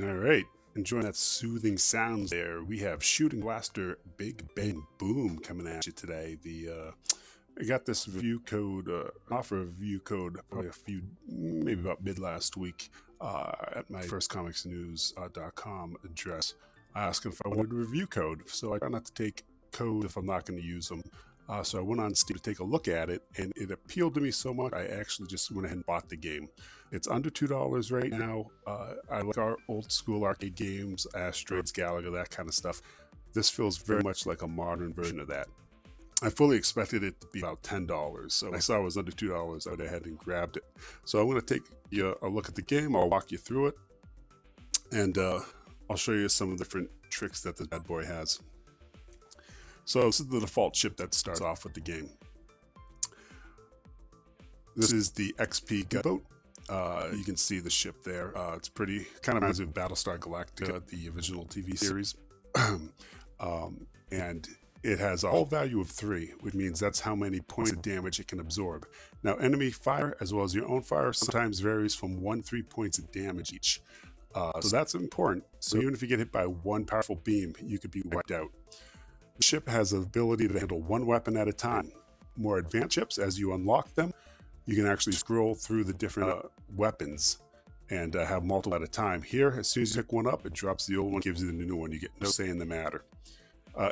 All right. Enjoying that soothing sounds there. We have Shooting Blaster Big Bang Boom coming at you today. I got this review code, offer of review code, probably maybe about mid last week, at my firstcomicsnews.com address, asking if I wanted a review code. So I try not to take code if I'm not going to use them. So I went on Steam to take a look at it, and it appealed to me so much, I actually just went ahead and bought the game. It's under $2 right now. I like our old school arcade games, Asteroids, Galaga, that kind of stuff. This feels very much like a modern version of that. I fully expected it to be about $10. So when I saw it was under $2, I went ahead and grabbed it. So I'm going to take a look at the game. I'll walk you through it, and I'll show you some of the different tricks that this bad boy has. So this is the default ship that starts off with the game. This is the XP gunboat. You can see the ship there. It's pretty, kind of reminds me of Battlestar Galactica, the original TV series. And it has a hull value of 3, which means that's how many points of damage it can absorb. Now, enemy fire, as well as your own fire, sometimes varies from 1 to 3 points of damage each. So that's important. So even if you get hit by one powerful beam, you could be wiped out. The ship has the ability to handle one weapon at a time. More advanced ships, as you unlock them, you can actually scroll through the different weapons and have multiple at a time. Here, as soon as you pick one up, it drops the old one, gives you the new one. You get no say in the matter.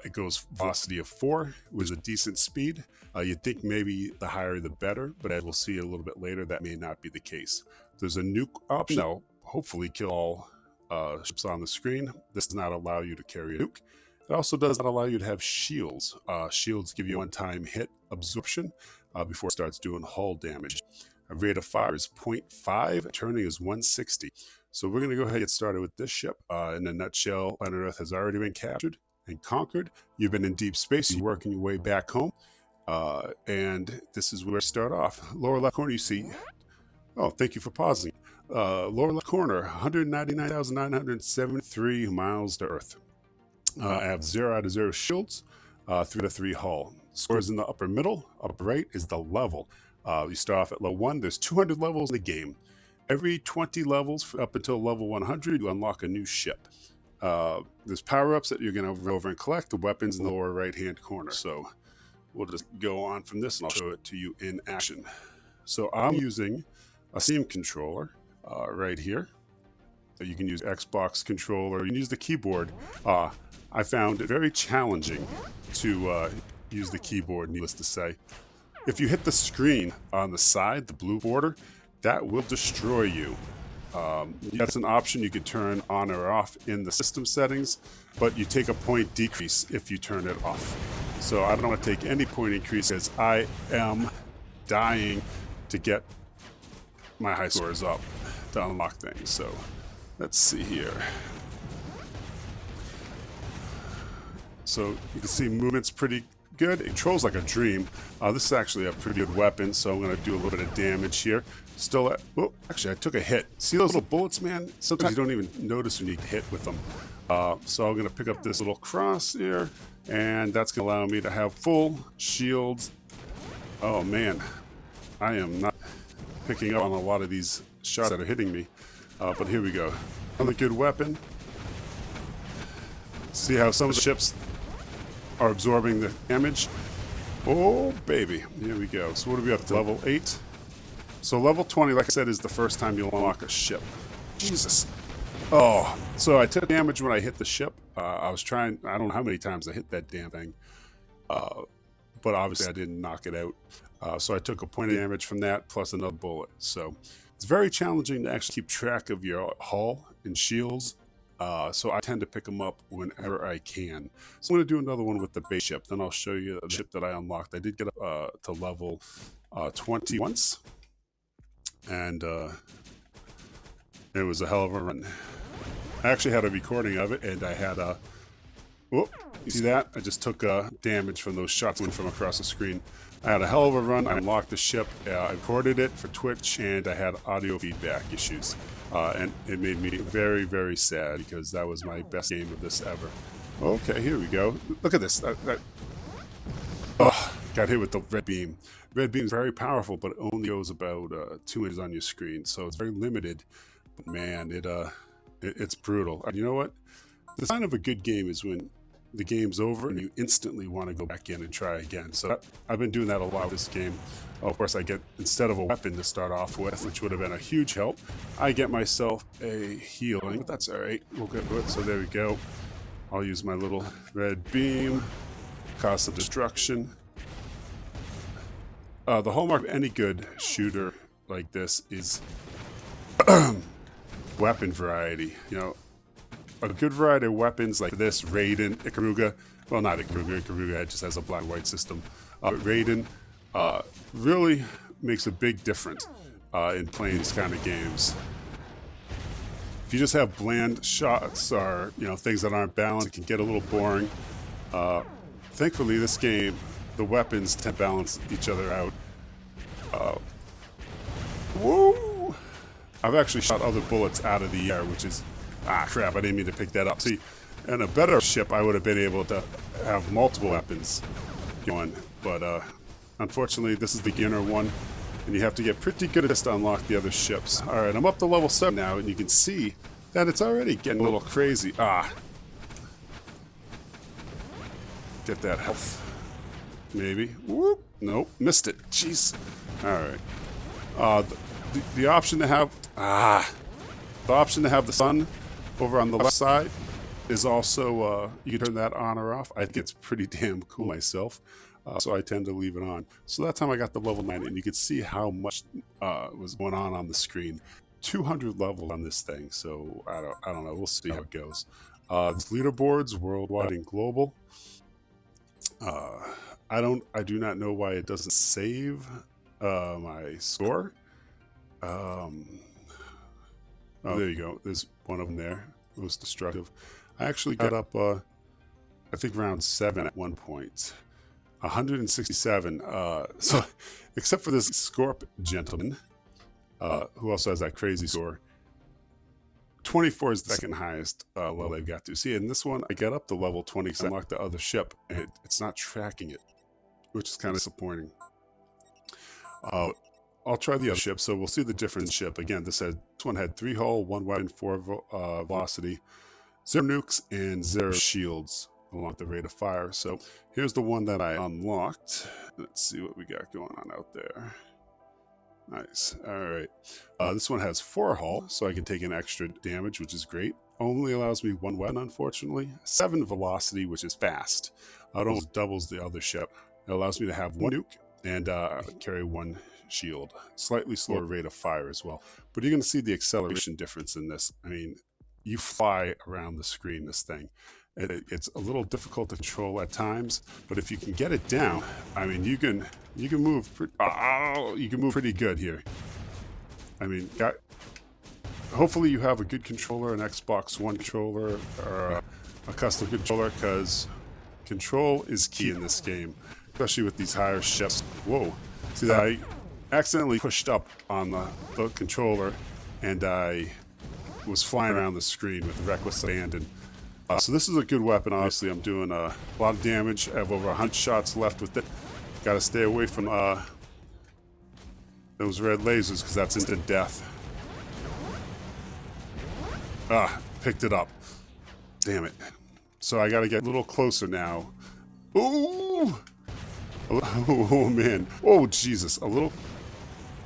It goes velocity of 4, which is a decent speed. You'd think maybe the higher the better, but as we'll see a little bit later, that may not be the case. There's a nuke option that'll hopefully kill all ships on the screen. This does not allow you to carry a nuke. It also does not allow you to have shields. Shields give you one-time hit absorption before it starts doing hull damage. A rate of fire is 0.5, turning is 160. So we're going to go ahead and get started with this ship. In a nutshell, planet Earth has already been captured and conquered. You've been in deep space, you're working your way back home. And this is where we start off. Lower left corner, you see, oh, thank you for pausing. Lower left corner, 199,973 miles to Earth. I have 0 out of 0 shields, 3 out of 3 hull. Scores in the upper middle. Upper right is the level. You start off at level 1. There's 200 levels in the game. Every 20 levels up until level 100, you unlock a new ship. There's power-ups that you're going to go over and collect. The weapons in the lower right-hand corner. So we'll just go on from this, and I'll show it to you in action. So I'm using a Steam controller right here. You can use Xbox controller. You can use the keyboard. I found it very challenging to use the keyboard, needless to say. If you hit the screen on the side, the blue border, that will destroy you. That's an option you can turn on or off in the system settings, but you take a point decrease if you turn it off. So I don't want to take any point increase because I am dying to get my high scores up to unlock things. So let's see here. So you can see movement's pretty good. It controls like a dream. This is actually a pretty good weapon, so I'm going to do a little bit of damage here. Still at, oh, actually I took a hit. See those little bullets, man? Sometimes you don't even notice when you get hit with them. So I'm going to pick up this little cross here, and that's going to allow me to have full shields. Oh man, I am not picking up on a lot of these shots that are hitting me. But here we go. Another good weapon. See how some of the ships are absorbing the damage. Oh baby, here we go. So what are we up to? Level 8. So level 20, like I said, is the first time you'll unlock a ship. Jesus. Oh, so I took damage when I hit the ship. I was trying, I don't know how many times I hit that damn thing. But obviously I didn't knock it out. So I took a point of damage from that plus another bullet. So it's very challenging to actually keep track of your hull and shields. So I tend to pick them up whenever I can. So I'm going to do another one with the base ship. Then I'll show you the ship that I unlocked. I did get up to level 20 once. And it was a hell of a run. I actually had a recording of it, and I had a... Whoop, you see that? I just took damage from those shots went from across the screen. I had a hell of a run. I unlocked the ship. I recorded it for Twitch, and I had audio feedback issues. And it made me very, very sad because that was my best game of this ever. Okay, here we go. Look at this. Oh, got hit with the red beam. Red beam is very powerful, but it only goes about 2 inches on your screen, so it's very limited. But man, it It's brutal. And you know what? The sign of a good game is when the game's over and you instantly want to go back in and try again. So I've been doing that a lot with this game. Of course, I get, instead of a weapon to start off with, which would have been a huge help, I get myself a healing. But that's all right. We'll get to it. So there we go. I'll use my little red beam, cause some destruction. The hallmark of any good shooter like this is weapon variety. You know, a good variety of weapons like this, Raiden, Ikaruga, well, not Ikaruga, Ikaruga just has a black and white system. Raiden really makes a big difference in playing these kind of games. If you just have bland shots or, you know, things that aren't balanced, it can get a little boring. Thankfully, this game, the weapons tend to balance each other out. Woo! I've actually shot other bullets out of the air, which is, crap, I didn't mean to pick that up. See, in a better ship, I would have been able to have multiple weapons going, but unfortunately, this is the beginner one, and you have to get pretty good at this to unlock the other ships. All right, I'm up to level 7 now, and you can see that it's already getting a little crazy. Get that health, maybe. Whoop! Nope, missed it. Jeez. All right. The option to have the sun over on the left side is also you can turn that on or off. I think it's pretty damn cool myself, so I tend to leave it on. So that time I got the level 9, and you could see how much was going on the screen. 200 levels on this thing, so I don't know. We'll see how it goes. It's leaderboards, worldwide and global. I do not know why it doesn't save my score. Oh, there you go. There's one of them there. Most destructive. I actually got up, I think round 7 at one point. 167. So, except for this Scorp gentleman, who also has that crazy score. 24 is the second highest level they've got to. See, in this one, I got up to level 20 because I unlocked the other ship, and it's not tracking it, which is kind of disappointing. I'll try the other ship, so we'll see the different ship. Again, this one had 3 hull, 1 weapon, 4 velocity, 0 nukes, and 0 shields along the rate of fire. So here's the one that I unlocked. Let's see what we got going on out there. Nice. All right. This one has 4 hull, so I can take an extra damage, which is great. Only allows me 1 weapon, unfortunately. 7 velocity, which is fast. It almost doubles the other ship. It allows me to have 1 nuke and carry 1 shield. Slightly slower rate of fire as well. But you're going to see the acceleration difference in this. I mean, you fly around the screen, this thing. It's a little difficult to control at times, but if you can get it down, I mean, you can move. You can move pretty good here. I mean, hopefully you have a good controller, an Xbox One controller, or a custom controller, because control is key in this game, especially with these higher ships. Whoa! See that I accidentally pushed up on the controller, and I was flying around the screen with reckless abandon. So this is a good weapon. Obviously, I'm doing a lot of damage. I have over 100 shots left with it. Got to stay away from those red lasers because that's instant death. Picked it up. Damn it. So I got to get a little closer now. Ooh! Oh, man. Oh, Jesus. A little...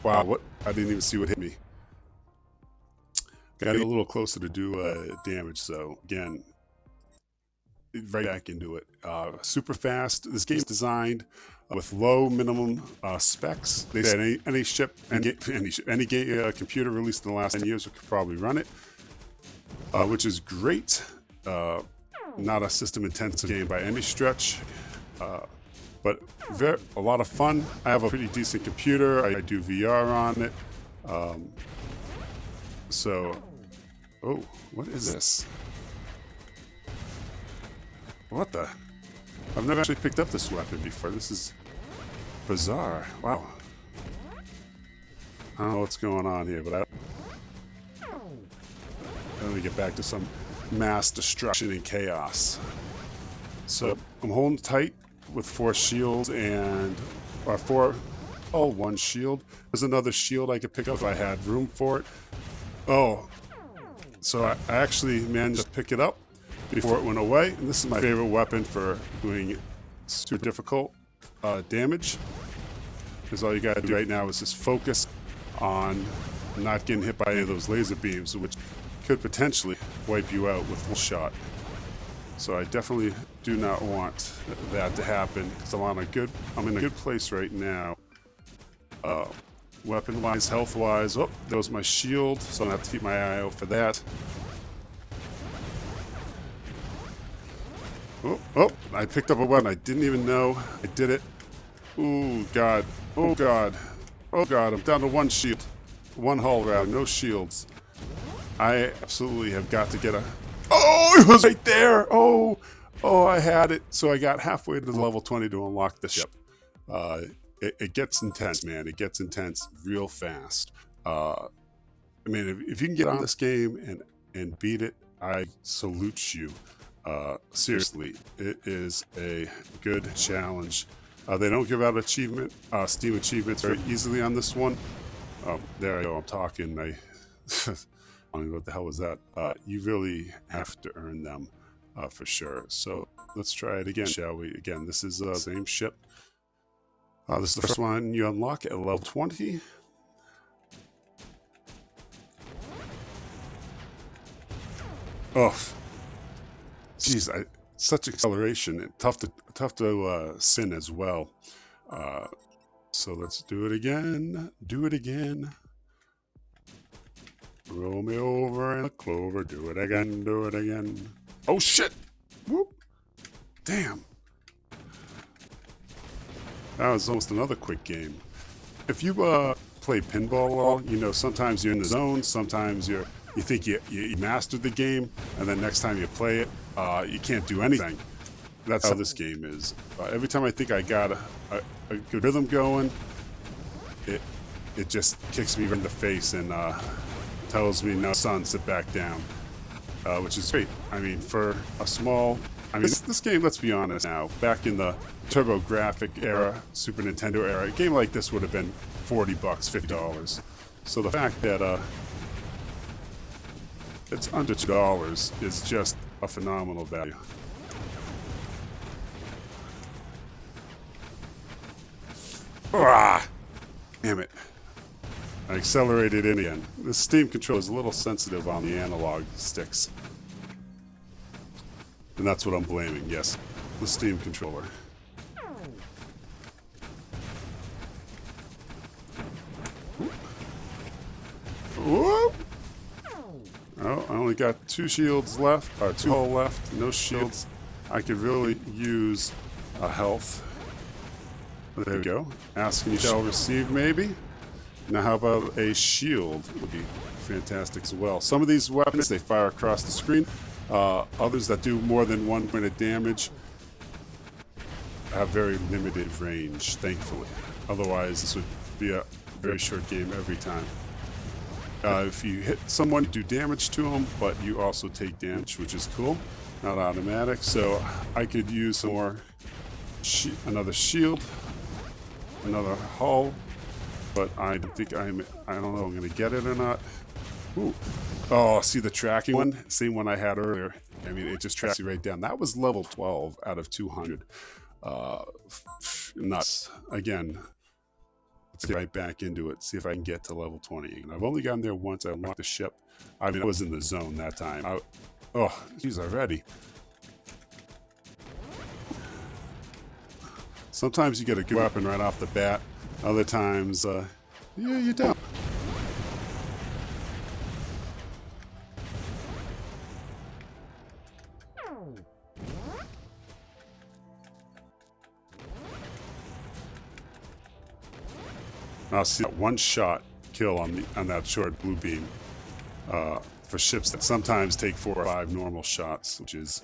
Wow, what? I didn't even see what hit me. Got to get a little closer to do damage, so again... right back into it. Super fast. This game's designed with low minimum specs. They said any ship, any computer released in the last 10 years could probably run it, which is great. Not a system-intensive game by any stretch, but a lot of fun. I have a pretty decent computer. I do VR on it. Oh, what is this? What the? I've never actually picked up this weapon before. This is bizarre. Wow. I don't know what's going on here, but let me get back to some mass destruction and chaos. So I'm holding tight with 4 shields and... one shield. There's another shield I could pick up if I had room for it. Oh. So I actually managed to pick it up before it went away. And this is my favorite weapon for doing super difficult damage. Because all you gotta do right now is just focus on not getting hit by any of those laser beams, which could potentially wipe you out with one shot. So I definitely do not want that to happen because I'm in a good place right now. Weapon-wise, health-wise. Oh, there was my shield, so I'm gonna have to keep my eye out for that. Oh, I picked up a weapon. I didn't even know I did it. Ooh, God. Oh, God. Oh, God. I'm down to one shield. One hull, rather. No shields. I absolutely have got to get a... Oh, it was right there. Oh, I had it. So I got halfway to the level 20 to unlock the ship. It gets intense, man. It gets intense real fast. I mean, if you can get on this game and beat it, I salute you. Seriously, it is a good challenge. They don't give out Steam achievements very easily on this one. There I go. I'm talking. I don't know what the hell was that. You really have to earn them for sure. So let's try it again, shall we? Again, this is the same ship. This is the first one you unlock at level 20. Oh, jeez! Such acceleration. And tough to sin as well. So let's do it again. Do it again. Roll me over in a clover. Do it again. Do it again. Oh shit! Whoop! Damn. That was almost another quick game. If you play pinball well, you know sometimes you're in the zone, sometimes you think you mastered the game, and then next time you play it, you can't do anything. That's how this game is. Every time I think I got a good rhythm going, it just kicks me right in the face and tells me, "No, son, sit back down," which is great. I mean, for a small... I mean, this game, let's be honest now, back in the TurboGrafx era, Super Nintendo era, a game like this would have been $40, $50. So the fact that it's under $2 is just a phenomenal value. Ah! Damn it. I accelerated in again. The Steam controller is a little sensitive on the analog sticks. And that's what I'm blaming, yes. The Steam controller. Whoop! Oh, I only got 2 shields left, or 2 hull left, no shields. I could really use a health. There we go. Ask and you shall receive, maybe. Now how about a shield? Would be fantastic as well. Some of these weapons, they fire across the screen. Others that do more than 1 point of damage have very limited range, thankfully. Otherwise, this would be a very short game every time. If you hit someone, you do damage to them, but you also take damage, which is cool. Not automatic, so I could use some more, another shield, another hull, but I don't know if I'm going to get it or not. Ooh. Oh, see the tracking one? Same one I had earlier. I mean, it just tracks you right down. That was level 12 out of 200. Nuts. Again, let's get right back into it. See if I can get to level 20. And I've only gotten there once. I unlocked the ship. I mean, I was in the zone that time. Oh, geez, already. Sometimes you get a good weapon right off the bat. Other times, yeah, you don't. I'll see that one shot kill on that short blue beam for ships that sometimes take 4 or 5 normal shots, which is...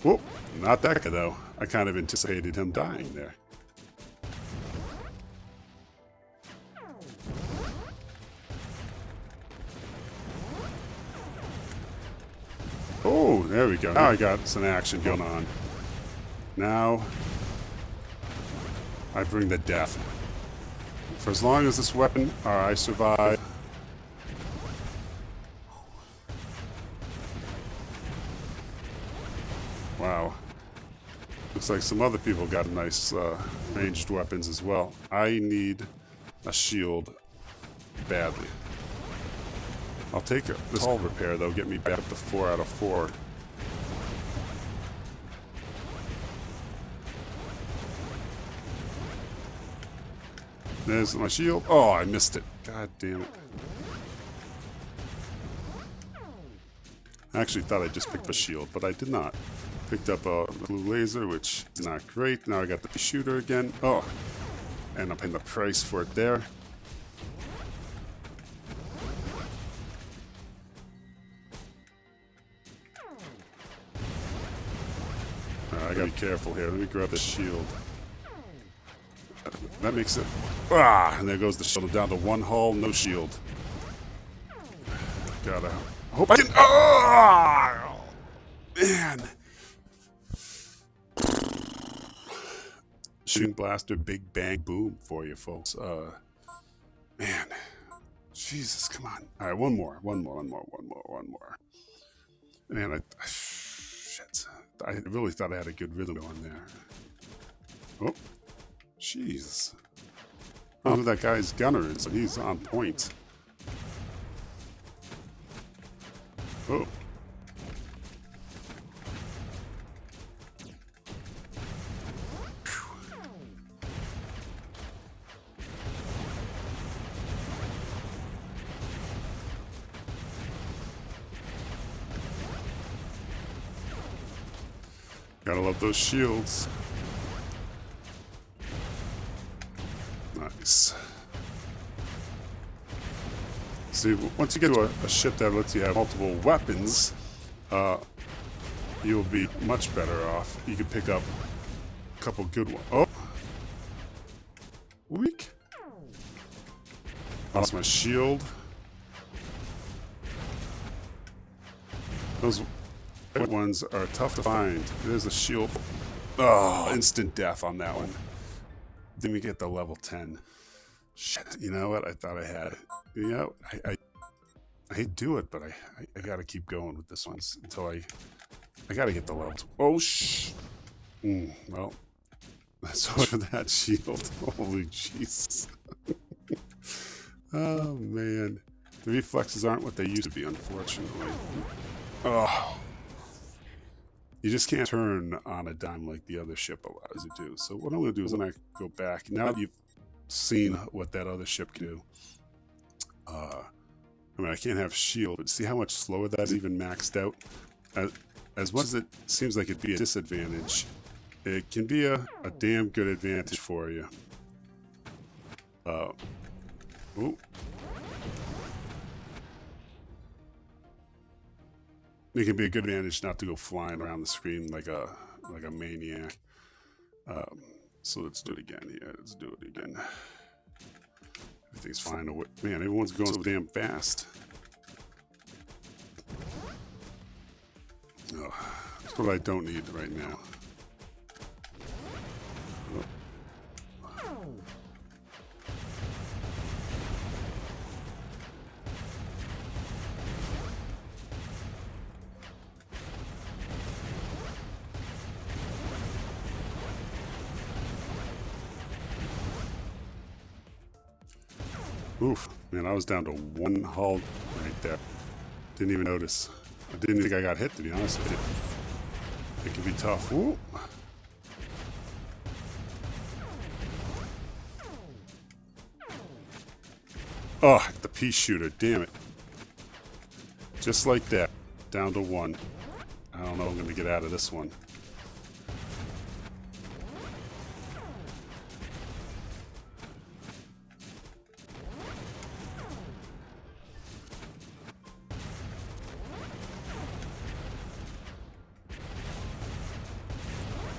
Whoop! Not that guy, though. I kind of anticipated him dying there. Oh, there we go. Now I got some action going on. Now I bring the death. For as long as this weapon, I survive. Wow. Looks like some other people got nice ranged weapons as well. I need a shield badly. I'll take this hull repair though, get me back up to 4 out of 4. There's my shield. Oh, I missed it. God damn it. I actually thought I just picked up a shield, but I did not. Picked up a blue laser, which is not great. Now I got the shooter again. Oh, and I'm paying the price for it there. I gotta be careful here. Let me grab the shield. That makes it... Ah! And there goes the shield. Down to 1 hull, no shield. Gotta... I hope I can... Oh! Man! Shooting blaster, big bang, boom for you folks. Man. Jesus, come on. Alright, one more. Man, shit. I really thought I had a good rhythm on there. Oh. Jeez. I don't know who that guy's gunner is, but he's on point. Oh. Gotta love those shields. Nice. See, once you get to a ship that lets you have multiple weapons, you'll be much better off. You can pick up a couple good ones. Oh! Weak. Lost my shield. Those white ones are tough to find. There's a shield. Oh, instant death on that one. Didn't even get the level 10. Shit, you know what? I thought I had it. You know, I hate to do it, but I gotta keep going with this one until I gotta get the level 2. Oh, well, that's all for that shield. Holy Jesus. Oh, man. The reflexes aren't what they used to be, unfortunately. Oh. You just can't turn on a dime like the other ship allows you to do. So what I'm going to do is I'm going to go back. Now that you've seen what that other ship can do. I mean, I can't have shield, but see how much slower that's even maxed out? As much as it seems like it'd be a disadvantage, it can be a damn good advantage for you. Ooh. It can be a good advantage not to go flying around the screen like a maniac. So let's do it again here. Let's do it again. Everything's fine. Man, everyone's going so damn fast. Oh, that's what I don't need right now. Oh. Oof, man, I was down to 1 hull right there. Didn't even notice. I didn't think I got hit, to be honest with you. It can be tough. Ooh. Oh, the pea shooter, damn it. Just like that, down to 1. I don't know if I'm going to get out of this one.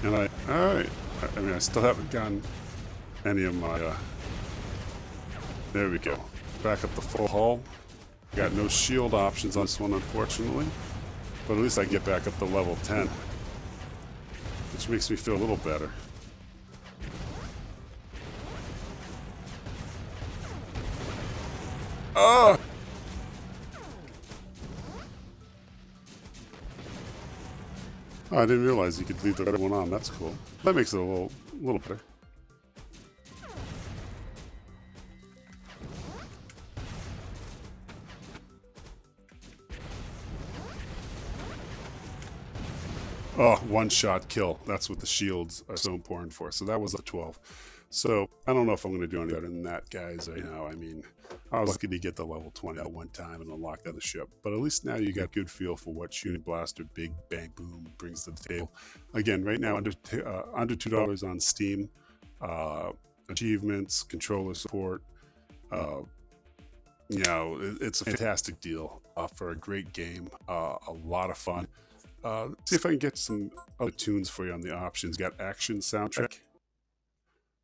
And alright, I mean, I still haven't gotten any of my, there we go. Back up the full hull. Got no shield options on this one, unfortunately. But at least I get back up to level 10. Which makes me feel a little better. Oh! Oh, I didn't realize you could leave the red one on. That's cool. That makes it a little better. Oh, one-shot kill. That's what the shields are so important for. So that was a 12. So I don't know if I'm going to do any better than that, guys. I know. I mean, I was lucky to get the level 20 at one time and unlock the other ship. But at least now you got a good feel for what Shooting Blaster Big Bang Boom brings to the table. Again, right now under $2 on Steam. Achievements, controller support. You know, it's a fantastic deal for a great game. A lot of fun. See if I can get some other tunes for you on the options. Got action soundtrack.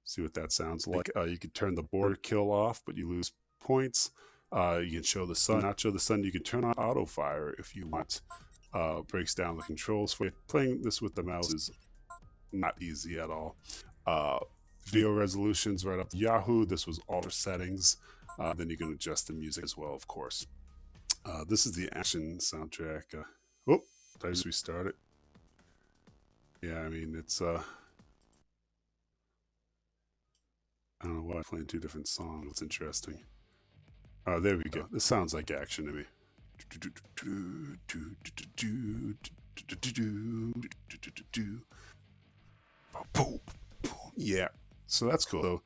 See what that sounds like. You can turn the border kill off, but you lose points. You can show the sun. Not show the sun. You can turn on auto fire if you want. Breaks down the controls for you. Playing this with the mouse is not easy at all. Video resolutions right up to Yahoo. This was all for settings. Then you can adjust the music as well, of course. This is the action soundtrack. Oh, did I just restart it? Yeah, I mean, it's, I don't know why I'm playing two different songs. It's interesting. Oh, there we go. This sounds like action to me. Yeah, so that's cool. So,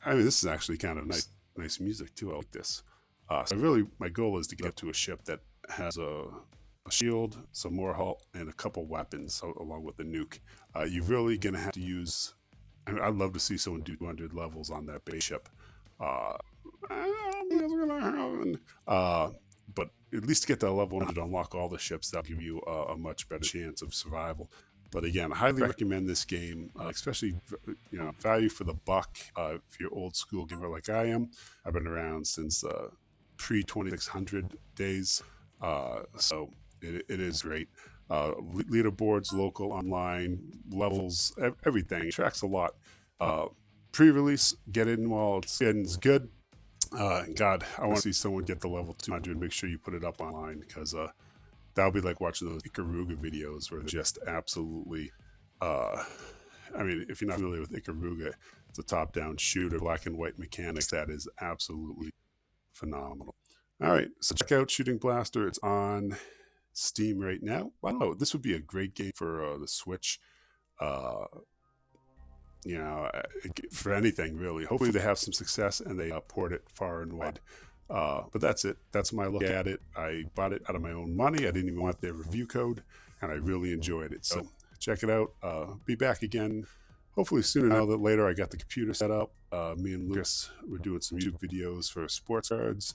I mean, this is actually kind of nice music too. I like this. So really, my goal is to get to a ship that has a shield, some more hull, and a couple weapons along with the nuke. You're really gonna have to use. I mean, I'd love to see someone do 200 levels on that base ship. But at least get that level 100 to unlock all the ships. That'll give you a much better chance of survival. But again, I highly recommend this game, especially value for the buck. If you're old school gamer like I am, I've been around since pre-2600 days, so it is great. Leaderboards, local, online, levels, everything. It tracks a lot. Pre-release, get in while it's good. God, I want to see someone get the level 200. Make sure you put it up online, because that'll be like watching those Ikaruga videos where they're just absolutely, I mean, if you're not familiar with Ikaruga, it's a top-down shooter, black and white mechanics that is absolutely phenomenal. All right, so check out Shooting Blaster. It's on Steam right now. Wow, this would be a great game for the Switch. For anything really. Hopefully they have some success and they port it far and wide. But that's it. That's my look at it. I bought it out of my own money. I didn't even want their review code, and I really enjoyed it. So check it out. Be back again, hopefully sooner now than later. I got the computer set up. Me and Lucas were doing some YouTube videos for sports cards.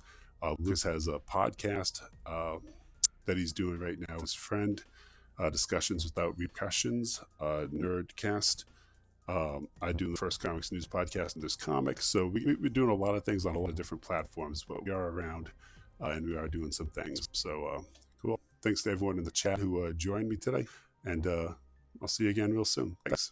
Lucas has a podcast that he's doing right now with his friend, Discussions Without Repercussions, Nerdcast. I do the First Comics News podcast, and there's comics. So we're doing a lot of things on a lot of different platforms, but we are around and we are doing some things. So cool. Thanks to everyone in the chat who joined me today, and I'll see you again real soon. Thanks.